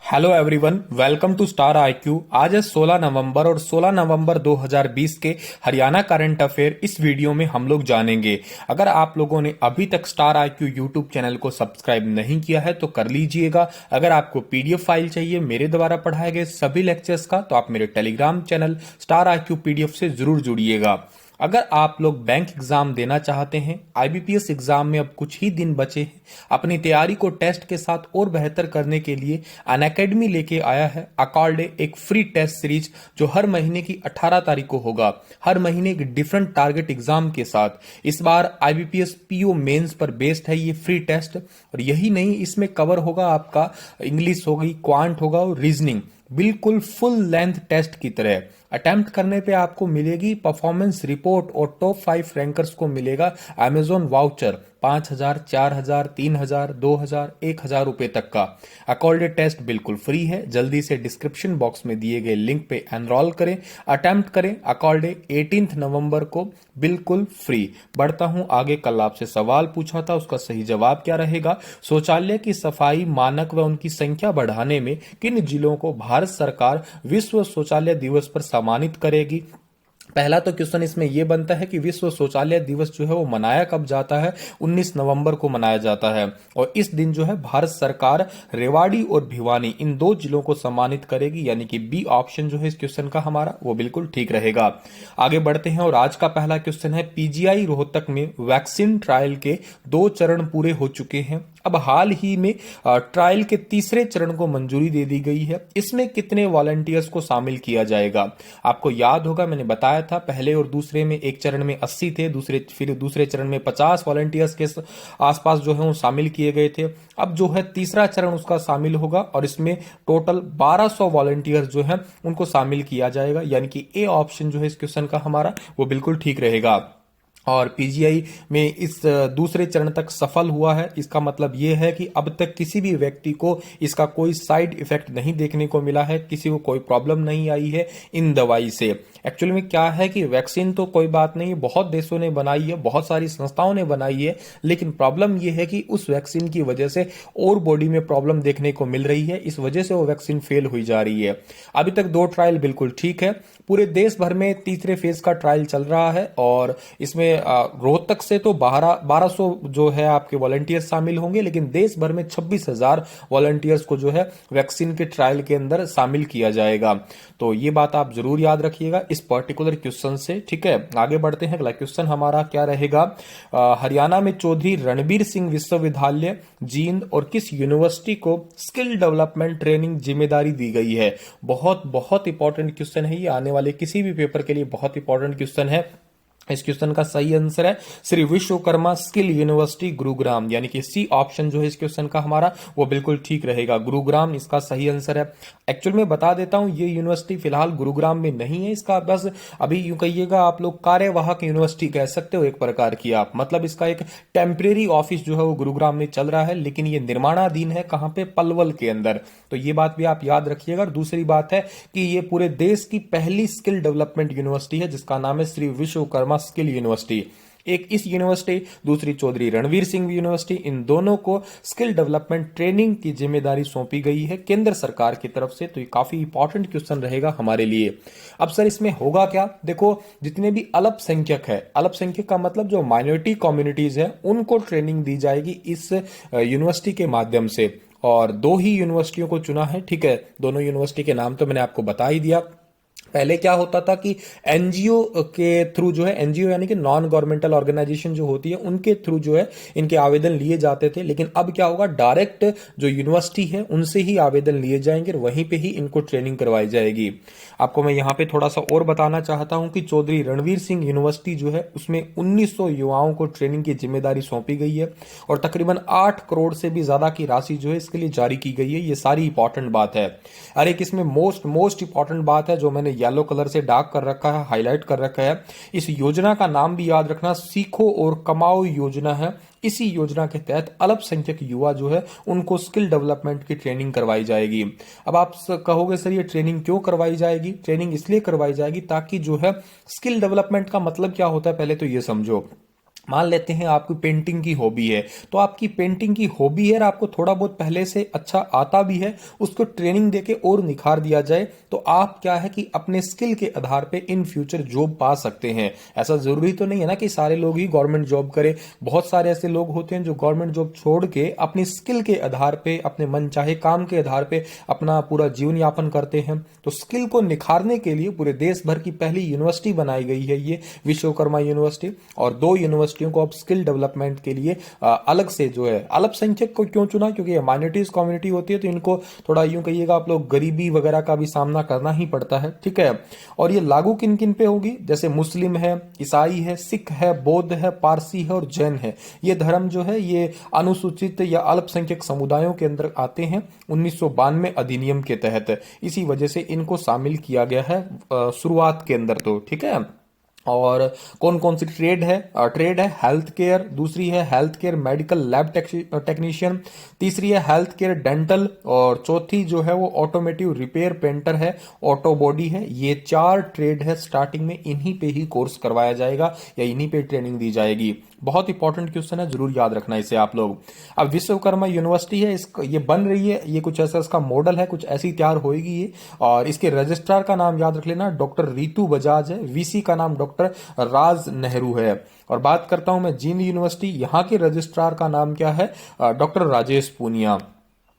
Hello everyone, welcome to star IQ. आज है 16 नवंबर और 16 नवंबर 2020 के हरियाणा करंट अफेयर इस वीडियो में हम लोग जानेंगे। अगर आप लोगों ने अभी तक स्टार आईक्यू यूट्यूब चैनल को सब्सक्राइब नहीं किया है तो कर लीजिएगा। अगर आपको पीडीएफ फाइल चाहिए मेरे द्वारा पढ़ाए गए सभी लेक्चर्स का तो आप मेरे Telegram channel star IQ PDF से जरूर जुड़िएगा। अगर आप लोग बैंक एग्जाम देना चाहते हैं, आईबीपीएस एग्जाम में अब कुछ ही दिन बचे हैं, अपनी तैयारी को टेस्ट के साथ और बेहतर करने के लिए अनअकैडमी लेके आया है अकॉर्डे एक फ्री टेस्ट सीरीज जो हर महीने की 18 तारीख को होगा। हर महीने एक डिफरेंट टारगेट एग्जाम के साथ इस बार आईबीपीएस पीओ मेंस पर बेस्ड है ये फ्री टेस्ट। और यही नहीं, इसमें कवर होगा आपका इंग्लिश होगी, क्वांट होगा और रीजनिंग, बिल्कुल फुल लेंथ टेस्ट की तरह। अटेम्प्ट करने पे आपको मिलेगी परफॉर्मेंस रिपोर्ट और टॉप 5 रैंकर्स को मिलेगा अमेजोन वाउचर 5,000, 4,000, 3,000, 2,000, 1,000 रुपए तक का। अकॉर्डेड टेस्ट बिल्कुल फ्री है। जल्दी से डिस्क्रिप्शन बॉक्स में दिए गए लिंक पे एनरोल करें, अटेम्प्ट करें। अकॉर्डे 18 नवंबर को बिल्कुल फ्री। बढ़ता हूं आगे। कल आपसे सवाल पूछा था, उसका सही जवाब क्या रहेगा? शौचालय की सफाई मानक व उनकी संख्या बढ़ाने में किन जिलों को भारत सरकार विश्व शौचालय दिवस पर सम्मानित करेगी? पहला तो क्वेश्चन इसमें यह बनता है कि विश्व शौचालय दिवस जो है वो मनाया कब जाता है? 19 नवंबर को मनाया जाता है। और इस दिन जो है भारत सरकार रेवाड़ी और भिवानी इन दो जिलों को सम्मानित करेगी, यानी कि बी ऑप्शन जो है इस क्वेश्चन का हमारा वो बिल्कुल ठीक रहेगा। आगे बढ़ते हैं और आज का पहला क्वेश्चन है, पीजीआई रोहतक में वैक्सीन ट्रायल के 2 चरण पूरे हो चुके हैं। अब हाल ही में ट्रायल के तीसरे चरण को मंजूरी दे दी गई है। इसमें कितने वॉलंटियर्स को शामिल किया जाएगा? आपको याद होगा मैंने बताया था, पहले और दूसरे में एक चरण में 80 थे, दूसरे चरण में 50 वॉलंटियर्स के आसपास जो है वो शामिल किए गए थे। अब जो है तीसरा चरण उसका शामिल होगा और इसमें टोटल 1200 वॉलंटियर्स जो है उनको शामिल किया जाएगा, यानी कि ए ऑप्शन जो है इस क्वेश्चन का हमारा वो बिल्कुल ठीक रहेगा। और पीजीआई में इस दूसरे चरण तक सफल हुआ है। इसका मतलब यह है कि अब तक किसी भी व्यक्ति को इसका कोई साइड इफेक्ट नहीं देखने को मिला है, किसी को कोई प्रॉब्लम नहीं आई है इन दवाई से। एक्चुअली में क्या है कि वैक्सीन तो कोई बात नहीं, बहुत देशों ने बनाई है, बहुत सारी संस्थाओं ने बनाई है, लेकिन प्रॉब्लम यह है कि उस वैक्सीन की वजह से और बॉडी में प्रॉब्लम देखने को मिल रही है, इस वजह से वो वैक्सीन फेल हुई जा रही है। अभी तक 2 ट्रायल बिल्कुल ठीक है। पूरे देश भर में तीसरे फेज का ट्रायल चल रहा है और इसमें रोहतक से तो 1200 जो है आपके वॉलंटियर्स शामिल होंगे, लेकिन देश भर में 26,000 वॉलंटियर्स को जो है वैक्सीन के ट्रायल के अंदर शामिल किया जाएगा। तो ये बात आप जरूर याद रखिएगा इस पर्टिकुलर क्वेश्चन से, ठीक है। आगे बढ़ते हैं। अगला क्वेश्चन हमारा क्या रहेगा? हरियाणा में चौधरी रणबीर सिंह विश्वविद्यालय जींद और किस यूनिवर्सिटी को स्किल डेवलपमेंट ट्रेनिंग जिम्मेदारी दी गई है? बहुत बहुत इंपॉर्टेंट क्वेश्चन है ये, आने वाले किसी भी पेपर के लिए बहुत इंपॉर्टेंट क्वेश्चन है। इस क्वेश्चन का सही आंसर है श्री विश्वकर्मा स्किल यूनिवर्सिटी गुरुग्राम, यानी कि सी ऑप्शन जो है इस क्वेश्चन का हमारा वो बिल्कुल ठीक रहेगा। गुरुग्राम इसका सही आंसर है। एक्चुअल में बता देता हूं, ये यूनिवर्सिटी फिलहाल गुरुग्राम में नहीं है, इसका बस अभी यूं कहिएगा आप लोग कार्यवाहक यूनिवर्सिटी कह सकते हो एक प्रकार की आप, मतलब इसका एक टेम्परेरी ऑफिस जो है वो गुरुग्राम में चल रहा है, लेकिन ये निर्माणाधीन है कहां पे? पलवल के अंदर। तो ये बात भी आप याद रखिएगा। और दूसरी बात है कि ये पूरे देश की पहली स्किल डेवलपमेंट यूनिवर्सिटी है जिसका नाम है श्री विश्वकर्मा स्किल यूनिवर्सिटी। एक इस यूनिवर्सिटी, दूसरी चौधरी रणवीर सिंह यूनिवर्सिटी, इन दोनों को स्किल डेवलपमेंट ट्रेनिंग की जिम्मेदारी सौंपी गई है केंद्र सरकार की तरफ से। तो ये काफी इंपॉर्टेंट क्वेश्चन रहेगा हमारे लिए। अब सर इसमें होगा क्या? देखो, जितने भी अल्पसंख्यक है, अल्पसंख्यक का मतलब जो माइनॉरिटी कम्युनिटीज है, उनको ट्रेनिंग दी जाएगी इस यूनिवर्सिटी के माध्यम से। और 2 ही यूनिवर्सिटियों को चुना है, ठीक है। दोनों यूनिवर्सिटी के नाम तो मैंने आपको बता ही दिया। पहले क्या होता था कि एनजीओ के थ्रू जो है, एनजीओ यानी कि नॉन गवर्नमेंटल ऑर्गेनाइजेशन जो होती है उनके थ्रू जो है इनके आवेदन लिए जाते थे, लेकिन अब क्या होगा, डायरेक्ट जो यूनिवर्सिटी है उनसे ही आवेदन लिए जाएंगे और वहीं पे ही इनको ट्रेनिंग करवाई जाएगी। आपको मैं यहाँ पे थोड़ा सा और बताना चाहता हूं कि चौधरी रणवीर सिंह यूनिवर्सिटी जो है उसमें 1900 युवाओं को ट्रेनिंग की जिम्मेदारी सौंपी गई है और तकरीबन 8 करोड़ से भी ज्यादा की राशि जो है इसके लिए जारी की गई है। ये सारी इंपॉर्टेंट बात है। और एक इसमें मोस्ट इंपॉर्टेंट बात है जो मैंने येलो कलर से डार्क कर रखा है, हाईलाइट कर रखा है, इस योजना का नाम भी याद रखना, सीखो और कमाओ योजना है। इसी योजना के तहत अल्पसंख्यक युवा जो है उनको स्किल डेवलपमेंट की ट्रेनिंग करवाई जाएगी। अब आप कहोगे सर ये ट्रेनिंग क्यों करवाई जाएगी? ट्रेनिंग इसलिए करवाई जाएगी ताकि जो है स्किल डेवलपमेंट का मतलब क्या होता है पहले तो ये समझो। मान लेते हैं आपकी पेंटिंग की हॉबी है, तो आपकी पेंटिंग की हॉबी है और आपको थोड़ा बहुत पहले से अच्छा आता भी है, उसको ट्रेनिंग देके और निखार दिया जाए तो आप क्या है कि अपने स्किल के आधार पे इन फ्यूचर जॉब पा सकते हैं। ऐसा जरूरी तो नहीं है ना कि सारे लोग ही गवर्नमेंट जॉब करें। बहुत सारे ऐसे लोग होते हैं जो गवर्नमेंट जॉब छोड़ के अपनी स्किल के आधार पे, अपने मन चाहे काम के आधार पे अपना पूरा जीवन यापन करते हैं। तो स्किल को निखारने के लिए पूरे देश भर की पहली यूनिवर्सिटी बनाई गई है ये विश्वकर्मा यूनिवर्सिटी, और 2 यूनिवर्सिटियों को अब स्किल डेवलपमेंट के लिए अलग से जो है, अल्पसंख्यक को क्यों चुना, क्योंकि ये माइनॉरिटीज कम्युनिटी होती है तो इनको थोड़ा यूं कहिएगा आप लोग गरीबी वगैरह का भी सामना करना ही पड़ता है, ठीक है। और ये लागू किन किन पे होगी, जैसे मुस्लिम है, ईसाई है, सिख है, बौद्ध है, पारसी है और जैन है। ये धर्म जो है ये अनुसूचित या अल्पसंख्यक समुदायों के अंदर आते हैं 1992 अधिनियम के तहत। इसी वजह से इनको शामिल किया गया है शुरुआत के अंदर, तो ठीक है। और कौन कौन सी ट्रेड है, ट्रेड है हेल्थ केयर, दूसरी है health care medical lab technician, तीसरी है हेल्थ केयर डेंटल, और चौथी जो है वो ऑटोमेटिव रिपेयर पेंटर है, ऑटो बॉडी है। ये 4 ट्रेड है, स्टार्टिंग में इन्हीं पे ही कोर्स करवाया जाएगा या इन्हीं पे ट्रेनिंग दी जाएगी। बहुत इंपॉर्टेंट क्वेश्चन है, जरूर याद रखना इसे आप लोग। अब विश्वकर्मा यूनिवर्सिटी है, ये बन रही है, ये कुछ ऐसा इसका मॉडल है, कुछ ऐसी तैयार होएगी ये। और इसके रजिस्ट्रार का नाम याद रख लेना, डॉक्टर रीतू बजाज है। वीसी का नाम डॉक्टर राज नेहरू है। और बात करता हूं मैं जींद यूनिवर्सिटी, यहां के रजिस्ट्रार का नाम क्या है, डॉक्टर राजेश पूनिया।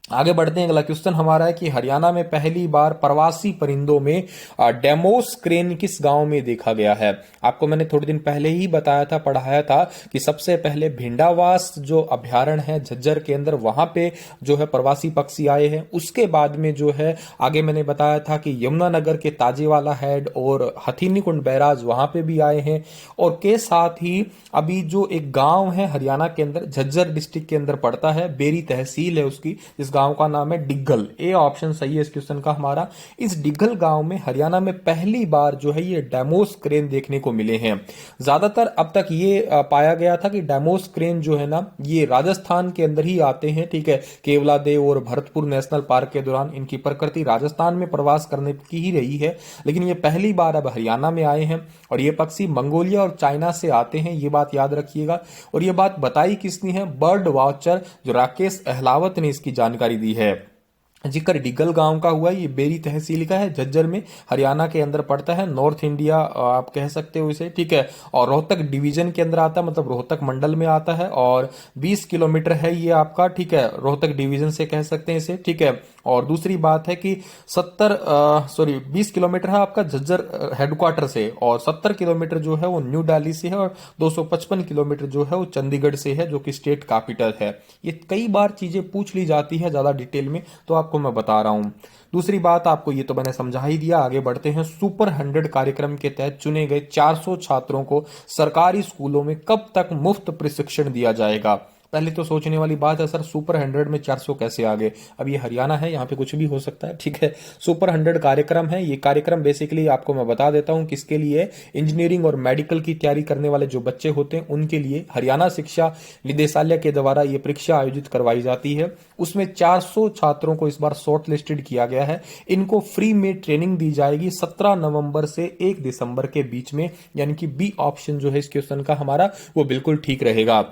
आगे बढ़ते हैं, अगला क्वेश्चन हमारा है कि हरियाणा में पहली बार प्रवासी परिंदों में डेमोस क्रेन किस गांव में देखा गया है। आपको मैंने थोड़े दिन पहले ही बताया था, पढ़ाया था कि सबसे पहले भिंडावास जो अभ्यारण्य है झज्जर के अंदर, वहां पे जो है प्रवासी पक्षी आए हैं। उसके बाद में जो है आगे मैंने बताया था कि यमुनानगर के ताजेवाला हेड और हथीनीकुंड बैराज वहां पे भी आए हैं। और के साथ ही अभी जो एक गांव है हरियाणा के अंदर, झज्जर डिस्ट्रिक्ट के अंदर पड़ता है, बेरी तहसील है उसकी, इस गांव का नाम है डिग्गल। ए ऑप्शन सही है इस क्वेश्चन का हमारा। इस डिग्गल गांव में हरियाणा में पहली बार जो है ये डेमोस क्रेन देखने को मिले हैं। ज्यादातर अब तक ये पाया गया था कि डेमोस क्रेन जो है ना ये राजस्थान के अंदर ही आते हैं, ठीक है। केवलादेव और भरतपुर नेशनल पार्क के दौरान इनकी प्रकृति राजस्थान में प्रवास करने की ही रही है, लेकिन ये पहली बार अब हरियाणा में आए हैं। और ये पक्षी मंगोलिया और चाइना से आते हैं, ये बात याद रखिएगा। और ये बात बताई किसने है, बर्ड वॉचर जो राकेश अहलावत ने इसकी जानकारी दी है। जिक्र डिगल गांव का हुआ, ये बेरी तहसील का है, झज्जर में हरियाणा के अंदर पड़ता है, नॉर्थ इंडिया आप कह सकते हो इसे, ठीक है। और रोहतक डिवीजन के अंदर आता है, मतलब रोहतक मंडल में आता है। और 20 किलोमीटर है ये आपका, ठीक है, रोहतक डिवीजन से कह सकते हैं इसे, ठीक है। और दूसरी बात है कि 20 किलोमीटर है आपका झज्जर हेडक्वार्टर से, और 70 किलोमीटर जो है वो न्यू दिल्ली से है, और 255 किलोमीटर जो है वो चंडीगढ़ से है, जो कि स्टेट कैपिटल है। ये कई बार चीजें पूछ ली जाती है ज्यादा डिटेल में, तो आपको मैं बता रहा हूं। दूसरी बात आपको ये तो मैंने समझा ही दिया। आगे बढ़ते हैं, सुपर 100 कार्यक्रम के तहत चुने गए 400 छात्रों को सरकारी स्कूलों में कब तक मुफ्त प्रशिक्षण दिया जाएगा। पहले तो सोचने वाली बात है, सर सुपर 100 में 400 कैसे आ गए। अब ये हरियाणा है, यहाँ पे कुछ भी हो सकता है, ठीक है। सुपर 100 कार्यक्रम है, ये कार्यक्रम बेसिकली आपको मैं बता देता हूँ किसके लिए। इंजीनियरिंग और मेडिकल की तैयारी करने वाले जो बच्चे होते हैं उनके लिए हरियाणा शिक्षा निदेशालय के द्वारा ये परीक्षा आयोजित करवाई जाती है। उसमें 400 छात्रों को इस बार शॉर्ट लिस्टेड किया गया है। इनको फ्री में ट्रेनिंग दी जाएगी 17 नवंबर से 1 दिसंबर के बीच में, यानी कि बी ऑप्शन जो है इस क्वेश्चन का हमारा वो बिल्कुल ठीक रहेगा।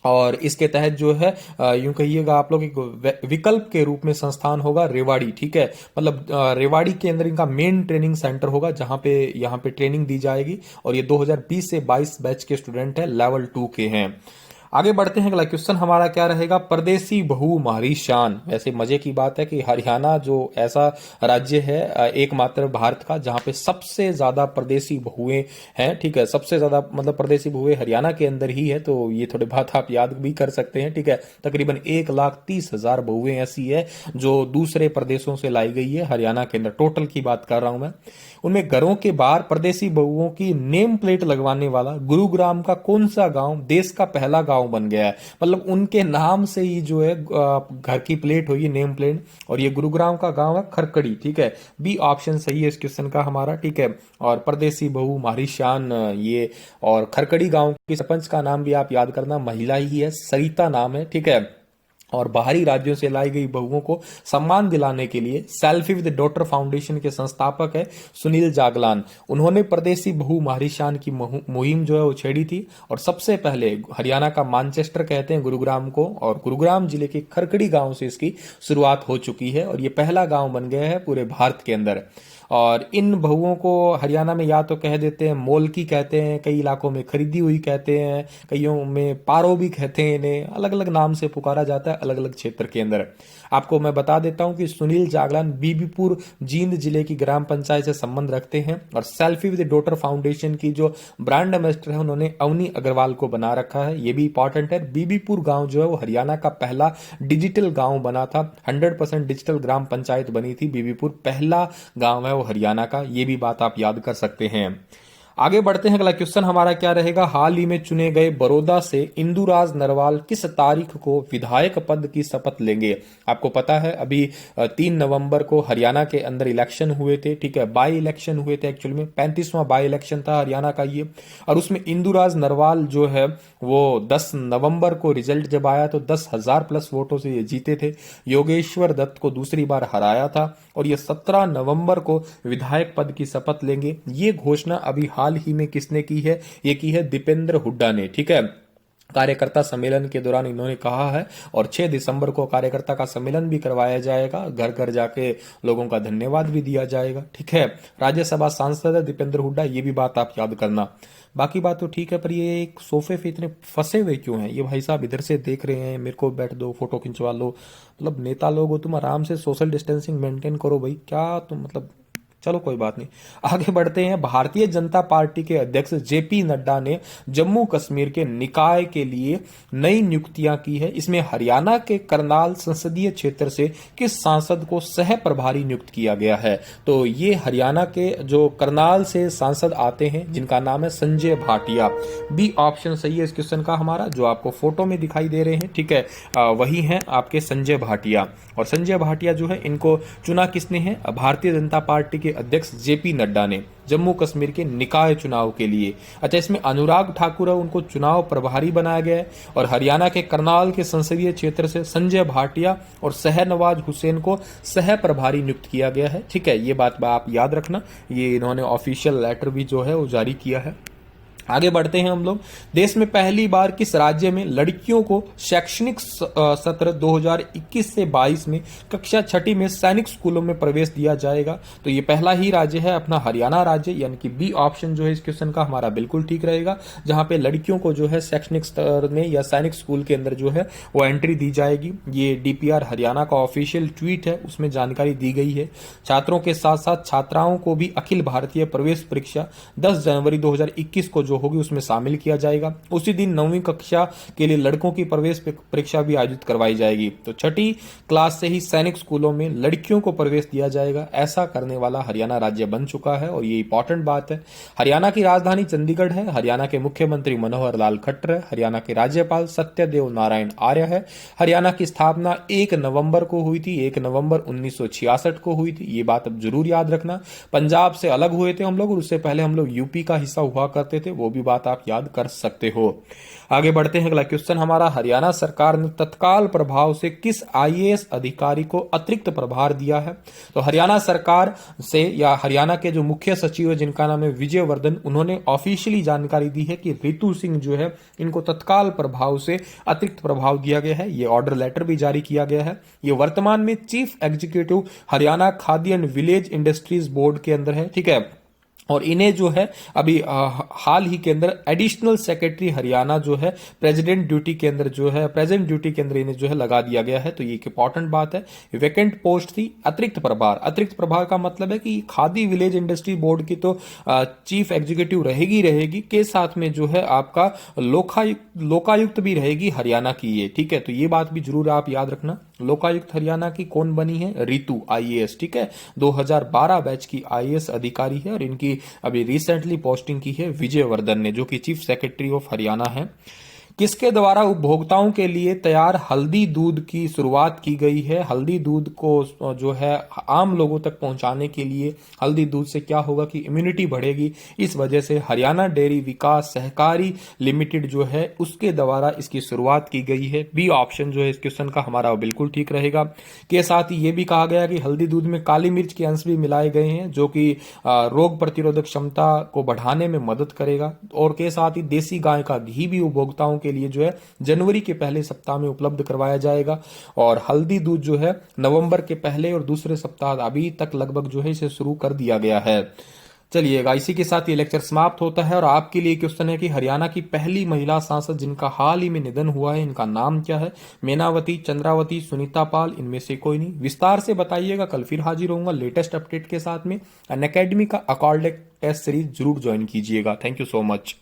और इसके तहत जो है यूं कहिएगा आप लोग, एक विकल्प के रूप में संस्थान होगा रेवाड़ी, ठीक है। मतलब रेवाड़ी के अंदर इनका मेन ट्रेनिंग सेंटर होगा, जहां पे यहाँ पे ट्रेनिंग दी जाएगी। और ये 2020 से 22 बैच के स्टूडेंट है, लेवल 2 के हैं। आगे बढ़ते हैं, अगला क्वेश्चन हमारा क्या रहेगा, परदेसी बहू हमारी शान। वैसे मजे की बात है कि हरियाणा जो ऐसा राज्य है एकमात्र भारत का जहां पे सबसे ज्यादा परदेसी बहुएं हैं, ठीक है। सबसे ज्यादा मतलब परदेसी बहुएं हरियाणा के अंदर ही है, तो ये थोड़ी बात आप याद भी कर सकते हैं, ठीक है। तकरीबन 1,30,000 बहुएं ऐसी है जो दूसरे प्रदेशों से लाई गई है हरियाणा के अंदर, टोटल की बात कर रहा हूं मैं। उनमें घरों के बाहर परदेसी बहुओं की नेम प्लेट लगवाने वाला गुरुग्राम का कौन सा गांव देश का पहला गांव बन गया है। मतलब उनके नाम से ही जो है घर की प्लेट होगी, नेम प्लेट। और ये गुरुग्राम का गांव है खरकड़ी, ठीक है। बी ऑप्शन सही है इस क्वेश्चन का हमारा, ठीक है। और परदेसी बहू हमारी शान ये, और खरकड़ी गांव की सरपंच का नाम भी आप याद करना, महिला ही है, सरिता नाम है, ठीक है। और बाहरी राज्यों से लाई गई बहुओं को सम्मान दिलाने के लिए सेल्फी विद डॉटर फाउंडेशन के संस्थापक है सुनील जागलान। उन्होंने परदेसी बहु माहरीशान की मुहिम जो है वो छेड़ी थी और सबसे पहले हरियाणा का मानचेस्टर कहते हैं गुरुग्राम को, और गुरुग्राम जिले के खरकड़ी गांव से इसकी शुरुआत हो चुकी है और ये पहला गांव बन गया है पूरे भारत के अंदर। और इन बहुओं को हरियाणा में या तो कह देते हैं मोलकी कहते हैं, कई इलाकों में खरीदी हुई कहते हैं, कईयों में पारो भी कहते हैं, इन्हें अलग अलग नाम से पुकारा जाता है अलग अलग क्षेत्र के अंदर। आपको मैं बता देता हूं कि सुनील जागलान बीबीपुर जींद जिले की ग्राम पंचायत से संबंध रखते हैं और सेल्फी विद डॉटर फाउंडेशन की जो ब्रांड एम्बेसडर है उन्होंने अवनी अग्रवाल को बना रखा है। ये भी इंपॉर्टेंट है। बीबीपुर गांव जो है वो हरियाणा का पहला डिजिटल गांव बना था, 100% डिजिटल ग्राम पंचायत बनी थी बीबीपुर, पहला गांव है वो हरियाणा का। ये भी बात आप याद कर सकते हैं। आगे बढ़ते हैं। अगला क्वेश्चन हमारा क्या रहेगा, हाल ही में चुने गए बड़ौदा से इंदुराज नरवाल किस तारीख को विधायक पद की शपथ लेंगे। आपको पता है अभी 3 नवंबर को हरियाणा के अंदर इलेक्शन हुए थे, ठीक है, बाई इलेक्शन हुए थे, एक्चुअली में 35वां बाई इलेक्शन था हरियाणा का ये, और उसमें इंदुराज नरवाल जो है वो 10 नवंबर को रिजल्ट जब आया तो 10,000 प्लस वोटों से ये जीते थे। योगेश्वर दत्त को दूसरी बार हराया था और ये 17 नवंबर को विधायक पद की शपथ लेंगे। ये घोषणा अभी हाल ही में किसने की है, ये की है दीपेंद्र हुड्डा ने, ठीक है। कार्यकर्ता सम्मेलन के दौरान इन्होंने कहा है और 6 दिसंबर को कार्यकर्ता का सम्मेलन भी करवाया जाएगा, घर घर जाके लोगों का धन्यवाद भी दिया जाएगा, ठीक है। राज्यसभा सांसद है दीपेंद्र हुड्डा, ये भी बात आप याद करना। बाकी बात तो ठीक है, पर ये एक सोफे पे इतने फंसे हुए क्यों हैं ये भाई साहब, इधर से देख रहे हैं, मेरे को बैठ दो, फोटो खिंचवा लो। मतलब नेता लोग हो तुम, आराम से सोशल डिस्टेंसिंग मेंटेन करो भाई, क्या तुम मतलब, चलो कोई बात नहीं। आगे बढ़ते हैं। भारतीय जनता पार्टी के अध्यक्ष जेपी नड्डा ने जम्मू कश्मीर के निकाय के लिए नई नियुक्तियां की है। इसमें हरियाणा के करनाल संसदीय क्षेत्र से किस सांसद को सह प्रभारी नियुक्त किया गया है। तो ये हरियाणा के जो करनाल से सांसद आते हैं जिनका नाम है संजय भाटिया। बी ऑप्शन सही है इस क्वेश्चन का हमारा, जो आपको फोटो में दिखाई दे रहे हैं, ठीक है, वही हैं आपके संजय भाटिया। और संजय भाटिया जो है इनको चुना किसने है, भारतीय जनता पार्टी के अध्यक्ष जेपी नड्डा ने जम्मू कश्मीर के निकाय चुनाव के लिए। अच्छा, इसमें अनुराग ठाकुर है, उनको चुनाव प्रभारी बनाया गया है और हरियाणा के करनाल के संसदीय क्षेत्र से संजय भाटिया और शहनवाज हुसैन को सह प्रभारी नियुक्त किया गया है, ठीक है। ये बात आप याद रखना, ये इन्होंने ऑफिशियल लेटर भी जो है वो जारी किया है। आगे बढ़ते हैं हम लोग। देश में पहली बार किस राज्य में लड़कियों को शैक्षणिक सत्र 2021 से 22 में कक्षा 6ठी में सैनिक स्कूलों में प्रवेश दिया जाएगा। तो ये पहला ही राज्य है अपना हरियाणा राज्य, यानी कि बी ऑप्शन जो है इस क्वेश्चन का हमारा बिल्कुल ठीक रहेगा, जहां पे लड़कियों को जो है शैक्षणिक स्तर में या सैनिक स्कूल के अंदर जो है वो एंट्री दी जाएगी। ये डीपीआर हरियाणा का ऑफिशियल ट्वीट है, उसमें जानकारी दी गई है। छात्रों के साथ साथ छात्राओं को भी अखिल भारतीय प्रवेश परीक्षा 10 जनवरी 2021 को जो होगी उसमें शामिल किया जाएगा। उसी दिन 9वीं कक्षा के लिए लड़कों की प्रवेश परीक्षा भी आयोजित करवाई जाएगी। तो 6ठी क्लास से ही सैनिक स्कूलों में लड़कियों को प्रवेश दिया जाएगा। ऐसा करने वाला हरियाणा राज्य बन चुका है और ये इंपॉर्टेंट बात है। हरियाणा की राजधानी चंडीगढ़ है। हरियाणा के मुख्यमंत्री मनोहर लाल खट्टर है। हरियाणा के राज्यपाल सत्यदेव नारायण आर्य है। हरियाणा की स्थापना 1 नवंबर को हुई थी, 1 नवंबर 1966 को हुई थी। ये बात अब जरूर याद रखना। पंजाब से अलग हुए थे हम लोग और उससे पहले हम लोग यूपी का हिस्सा हुआ करते थे, वो भी बात आप याद कर सकते हो। आगे बढ़ते हैं। अगला क्वेश्चन हमारा, हरियाणा सरकार ने तत्काल प्रभाव से किस आईएएस अधिकारी को अतिरिक्त प्रभार दिया है। तो हरियाणा सरकार से या हरियाणा के जो मुख्य सचिव है जिनका नाम है विजय वर्धन, उन्होंने ऑफिशियली जानकारी दी है कि रितु सिंह जो है इनको तत्काल प्रभाव से अतिरिक्त प्रभाव दिया गया है। ये ऑर्डर लेटर भी जारी किया गया है। ये वर्तमान में chief executive Haryana khadi and village industries board के अंदर है, ठीक है। और इन्हें जो है अभी हाल ही के अंदर एडिशनल सेक्रेटरी हरियाणा जो है प्रेजेंट ड्यूटी के अंदर इन्हें जो है लगा दिया गया है। तो ये एक इंपॉर्टेंट बात है। वैकेंट पोस्ट थी, अतिरिक्त प्रभार का मतलब है कि खादी विलेज इंडस्ट्री बोर्ड की तो चीफ एग्जीक्यूटिव रहेगी के साथ में जो है आपका लोकायुक्त भी रहेगी हरियाणा की ये, ठीक है। तो ये बात भी जरूर आप याद रखना। लोकायुक्त हरियाणा की कौन बनी है, रितु आईएएस, ठीक है, 2012 बैच की आईएएस अधिकारी है और इनकी अभी रिसेंटली पोस्टिंग की है विजय वर्धन ने, जो कि चीफ सेक्रेटरी ऑफ हरियाणा है। किसके द्वारा उपभोक्ताओं के लिए तैयार हल्दी दूध की शुरुआत की गई है? हल्दी दूध को जो है आम लोगों तक पहुंचाने के लिए हल्दी दूध से क्या होगा कि इम्यूनिटी बढ़ेगी। इस वजह से हरियाणा डेयरी विकास सहकारी लिमिटेड जो है उसके द्वारा इसकी शुरुआत की गई है। बी ऑप्शन जो है इस क्वेश्चन का हमारा बिल्कुल ठीक रहेगा। के साथ ही ये भी कहा गया कि हल्दी दूध में काली मिर्च के अंश भी मिलाए गए हैं जो कि रोग प्रतिरोधक क्षमता को बढ़ाने में मदद करेगा। और के साथ ही देसी गाय का घी भी उपभोक्ताओं के लिए जो है जनवरी के पहले सप्ताह में उपलब्ध करवाया जाएगा। और हल्दी दूध जो है नवंबर के पहले और दूसरे सप्ताह अभी तक लगभग जो है इसे शुरू कर दिया गया है। चलिएगा, इसी के साथ ये लेक्चर समाप्त होता है और आपके लिए क्वेश्चन है कि हरियाणा की पहली महिला सांसद जिनका हाल ही में निधन हुआ है इनका नाम क्या है? मेनावती, चंद्रावती, सुनीता पाल, इनमें से कोई नहीं। विस्तार से बताइएगा। कल फिर हाजिर होऊंगा लेटेस्ट अपडेट के साथ में। अनअकैडमी का अकॉर्डिंग टेस्ट सीरीज जरूर ज्वाइन कीजिएगा। Thank you so much.